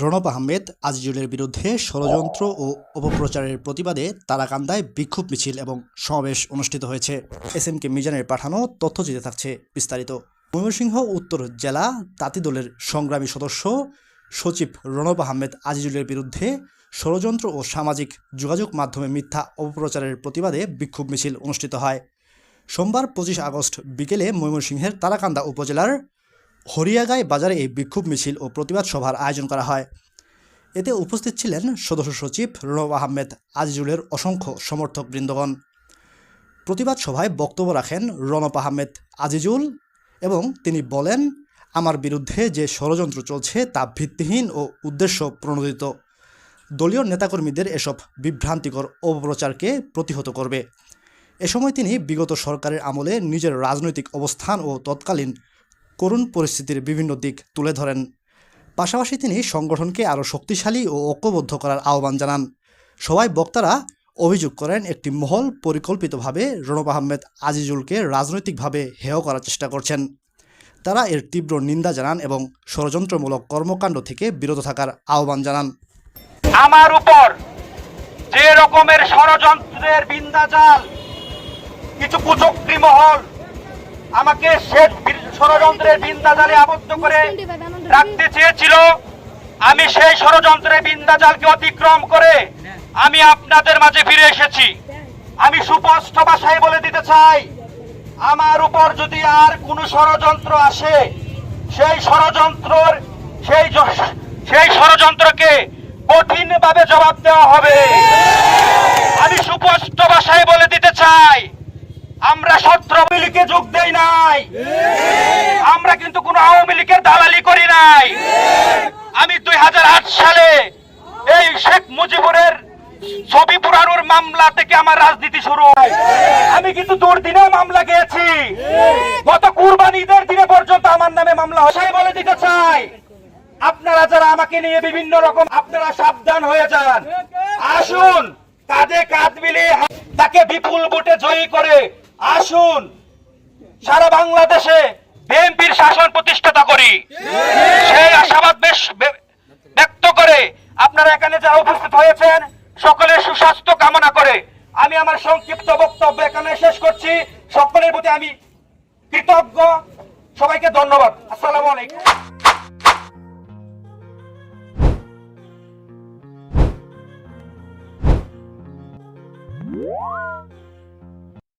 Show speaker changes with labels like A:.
A: রণব আহমেদ আজিজুলের বিরুদ্ধে ষড়যন্ত্র ও অপপ্রচারের প্রতিবাদে তারাকান্দায় বিক্ষোভ মিছিল এবং সমাবেশ অনুষ্ঠিত হয়েছে। SMK মিজানের পাঠানো তথ্যচিত্রে থাকছে বিস্তারিত। ময়মনসিংহ উত্তর জেলা তাঁতি দলের সংগ্রামী সদস্য সচিব রণব আহমেদ আজিজুলের বিরুদ্ধে ষড়যন্ত্র ও সামাজিক যোগাযোগ মাধ্যমে মিথ্যা অপপ্রচারের প্রতিবাদে বিক্ষোভ মিছিল অনুষ্ঠিত হয়। সোমবার 25 আগস্ট বিকেলে ময়মনসিংহের তারাকান্দা উপজেলার হরিয়াগাঁয় বাজারে এই বিক্ষোভ মিছিল ও প্রতিবাদ সভার আয়োজন করা হয়। এতে উপস্থিত ছিলেন সদস্য সচিব রণব আহমেদ আজিজুলের অসংখ্য সমর্থক বৃন্দগণ। প্রতিবাদ সভায় বক্তব্য রাখেন রণব আহমেদ আজিজুল এবং তিনি বলেন, আমার বিরুদ্ধে যে ষড়যন্ত্র চলছে তা ভিত্তিহীন ও উদ্দেশ্য প্রণোদিত। দলীয় নেতাকর্মীদের এসব বিভ্রান্তিকর অপপ্রচারকে প্রতিহত করবে। এ সময় তিনি বিগত সরকারের আমলে নিজের রাজনৈতিক অবস্থান ও তৎকালীন করুণ পরিস্থিতির বিভিন্ন দিক তুলে ধরেন। পাশাপাশি তিনি সংগঠনকে আরও শক্তিশালী ও ঐক্যবদ্ধ করার আহ্বান জানান। সবাই বক্তারা অভিযোগ করেন একটি মহল পরিকল্পিতভাবে রণব আহমেদ আজিজুলকে রাজনৈতিকভাবে হেয় করার চেষ্টা করছেন। তারা এর তীব্র নিন্দা জানান এবং ষড়যন্ত্রমূলক কর্মকাণ্ড থেকে বিরত থাকার আহ্বান জানান।
B: আমার উপর যে রকমের ষড়যন্ত্রের বিন্দাজাল কিছু কুচক্রী মহল আমাকে সে ষড়যন্ত্রের বিন্দাজালে আবদ্ধ করে রাখতে চেয়েছিল, আমি সেই ষড়যন্ত্রের বিন্দাজালকে অতিক্রম করে আমি আপনাদের মাঝে ফিরে এসেছি। আমি সুস্পষ্ট ভাষায় বলে দিতে চাই, আমার উপর যদি আর কোনো ষড়যন্ত্র আসে সেই ষড়যন্ত্রকে কঠিনভাবে জবাব দেওয়া হবে। আমি সুস্পষ্ট ভাষায় বলে দিতে চাই, আমরা আওয়ামী লীগে যোগ দেই নাই, আমরা কিন্তু কোন আওয়ামী লীগের দালালি করি নাই। আমি 2008 সালে এই শেখ মুজিবুরের ছবি পুরানোর মামলা থেকে আমার রাজনীতি শুরু হয়। আমি কিন্তু দুর্দিনে মামলা গিয়েছি, গত কুরবানি ঈদের দিনে পর্যন্ত আমার নামে মামলা হয়। সেই বলে দিতে চাই, আপনারা যারা আমাকে নিয়ে বিভিন্ন রকম, আপনারা সাবধান হয়ে যান। আসুন কাঁধে কাঁধ মিলিয়ে তাকে বিপুল ভোটে জয়ী করে আসুন সারা বাংলাদেশে বিএনপির শাসন প্রতিষ্ঠাতা করি। সেই আশাবাদ ব্যক্ত করে আপনারা এখানে যারা উপস্থিত হয়েছেন সকলের সুস্বাস্থ্য কামনা করে আমি আমার সংক্ষিপ্ত বক্তব্য এখানে শেষ করছি। সকলের প্রতি আমি কৃতজ্ঞ। সবাইকে ধন্যবাদ। আসসালামু আলাইকুম।